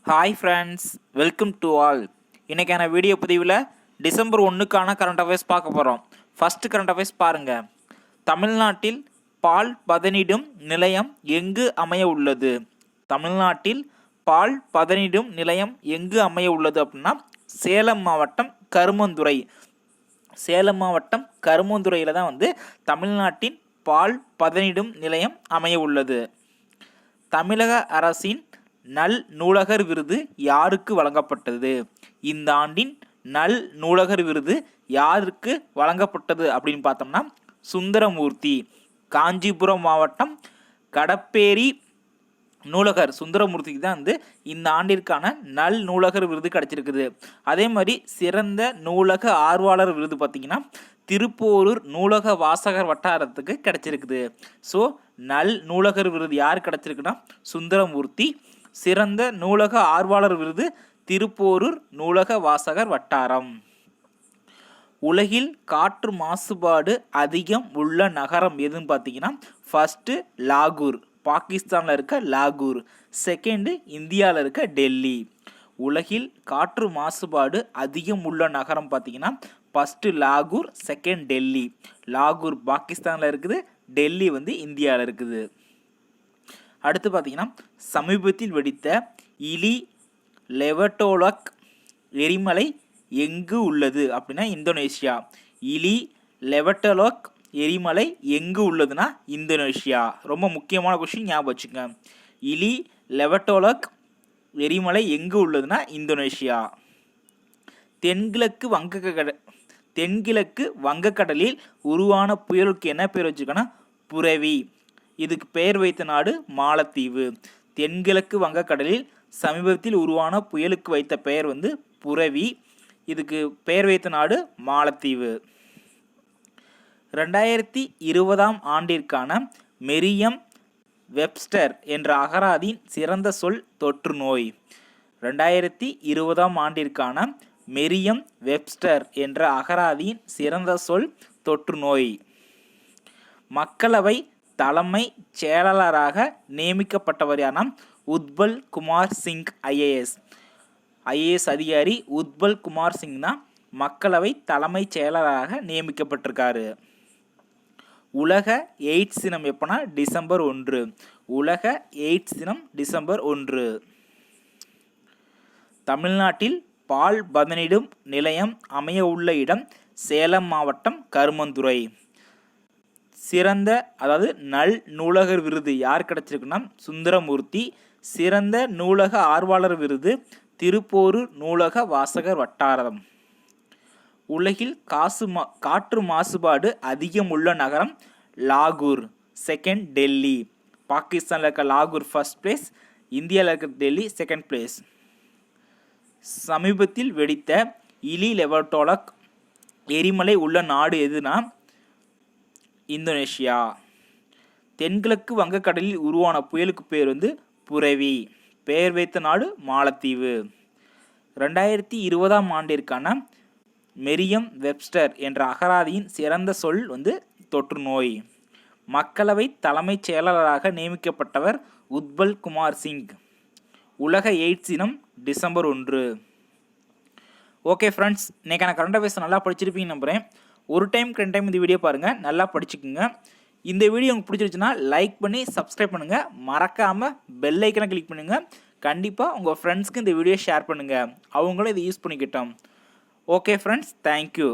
Hi friends, welcome to all. இன்றைக்கான video பதிவில் December 1க்கான current affairs பார்க்க போகிறோம். ஃபஸ்ட்டு கரண்ட் அஃபேர்ஸ் பாருங்கள். தமிழ்நாட்டில் பால் பதனிடும் நிலையம் எங்கு அமைய உள்ளது? தமிழ்நாட்டில் பால் பதனிடும் நிலையம் எங்கு அமைய உள்ளது அப்படின்னா சேலம் மாவட்டம் கருமந்துறை. சேலம் மாவட்டம் கருமந்துறையில் தான் தமிழ்நாட்டின் பால் பதனிடும் நிலையம் அமைய உள்ளது. தமிழக அரசின் நல் நூலகர் விருது யாருக்கு வழங்கப்பட்டது? இந்த ஆண்டின் நல் நூலகர் விருது யாருக்கு வழங்கப்பட்டது அப்படின்னு பார்த்தோம்னா சுந்தரமூர்த்தி. காஞ்சிபுரம் மாவட்டம் கடப்பேரி நூலகர் சுந்தரமூர்த்திக்கு தான் இந்த ஆண்டிற்கான நல் நூலகர் விருது கிடைச்சிருக்குது. அதே மாதிரி சிறந்த நூலக ஆர்வலர் விருது பார்த்தீங்கன்னா திருப்போரூர் நூலக வாசகர் வட்டாரத்துக்கு கிடைச்சிருக்குது. ஸோ நல் நூலகர் விருது யார் கிடைச்சிருக்குன்னா சுந்தரமூர்த்தி. சிறந்த நூலக ஆர்வலர் விருது திருப்போரூர் நூலக வாசகர் வட்டாரம். உலகில் காற்று மாசுபாடு அதிகம் உள்ள நகரம் எதுன்னு பார்த்தீங்கன்னா ஃபர்ஸ்ட்டு லாகூர், பாகிஸ்தானில் இருக்க லாகூர். செகண்டு இந்தியாவில் இருக்க டெல்லி. உலகில் காற்று மாசுபாடு அதிகம் உள்ள நகரம் பார்த்தீங்கன்னா ஃபஸ்ட்டு லாகூர், செகண்ட் டெல்லி. லாகூர் பாகிஸ்தானில் இருக்குது, டெல்லி இந்தியாவில் இருக்குது. அடுத்து பார்த்தீங்கன்னா சமீபத்தில் வெடித்த இலி லெவட்டோலக் எரிமலை எங்கு உள்ளது அப்படின்னா இந்தோனேஷியா. இலி லெவட்டோலக் எரிமலை எங்கு உள்ளதுன்னா இந்தோனேஷியா. ரொம்ப முக்கியமான கொஸ்டின், ஞாபகம் வச்சுங்க. இலி லெவட்டோலக் எரிமலை எங்கு உள்ளதுன்னா இந்தோனேஷியா. தென்கிழக்கு வங்கக்கடலில் உருவான புயலுக்கு என்ன பேர் வச்சுக்கோன்னா புரவி. இதுக்கு பெயர் வைத்த நாடு மாலத்தீவு. தென்கிழக்கு வங்கக்கடலில் சமீபத்தில் உருவான புயலுக்கு வைத்த பெயர் புரவி. இதுக்கு பெயர் வைத்த நாடு மாலத்தீவு. 2020 ஆண்டிற்கான மெரியம் வெப்ஸ்டர் என்ற அகராதியின் சிறந்த சொல் தொற்று நோய். 2020 ஆண்டிற்கான மெரியம் வெப்ஸ்டர் என்ற அகராதியின் சிறந்த சொல் தொற்று நோய். மக்களவை தலைமை செயலாளராக நியமிக்கப்பட்டவர் யாராம்? உத்பல் குமார் சிங் ஐஏஎஸ் அதிகாரி உத்பல் குமார் சிங் தான் மக்களவை தலைமை செயலாளராக நியமிக்கப்பட்டிருக்காரு. உலக எய்ட்ஸ் தினம் எப்போனா டிசம்பர் 1. உலக எய்ட்ஸ் தினம் டிசம்பர் 1. தமிழ்நாட்டில் பால் பதனிடும் நிலையம் அமைய உள்ள இடம் சேலம் மாவட்டம் கருமந்துறை. சிறந்த நல் நூலகர் விருது யார் கிடைச்சிருக்குன்னா சுந்தரமூர்த்தி. சிறந்த நூலக ஆர்வலர் விருது திருப்போரூர் நூலக வாசகர் வட்டாரம். உலகில் காற்று மாசுபாடு அதிகம் உள்ள நகரம் லாகூர், செகண்ட் டெல்லி. பாகிஸ்தானில் இருக்க லாகூர் ஃபர்ஸ்ட் பிளேஸ், இந்தியாவில் இருக்க டெல்லி செகண்ட் பிளேஸ். சமீபத்தில் வெடித்த இலி லெவட்டோலக் எரிமலை உள்ள நாடு எதுனா இந்தோனேஷியா. தென்கிழக்கு வங்கக்கடலில் உருவான புயலுக்கு பேர் புரவி. பெயர் வைத்த நாடு மாலத்தீவு. 2020 ஆண்டிற்கான மெரியம் வெப்ஸ்டர் என்ற அகராதியின் சிறந்த சொல் தொற்று நோய். மக்களவை தலைமைச் செயலாளராக நியமிக்கப்பட்டவர் உத்பல் குமார் சிங். உலக எய்ட்ஸ் தினம் டிசம்பர் 1. ஓகே ஃப்ரெண்ட்ஸ், இன்றைக்கான கரண்ட் அஃபேர்ஸ் நல்லா படிச்சிருப்பீங்கன்னு நம்புகிறேன். ஒரு டைம் 2 டைம் இந்த வீடியோ பாருங்கள், நல்லா படிச்சுக்குங்க. இந்த வீடியோ உங்களுக்கு பிடிச்சிருச்சுன்னா லைக் பண்ணி சப்ஸ்கிரைப் பண்ணுங்கள். மறக்காமல் பெல் ஐக்கனை கிளிக் பண்ணுங்கள். கண்டிப்பாக உங்கள் ஃப்ரெண்ட்ஸ்க்கு இந்த வீடியோ ஷேர் பண்ணுங்கள், அவங்களும் இதை யூஸ் பண்ணிக்கிட்டோம். Okay friends, thank you.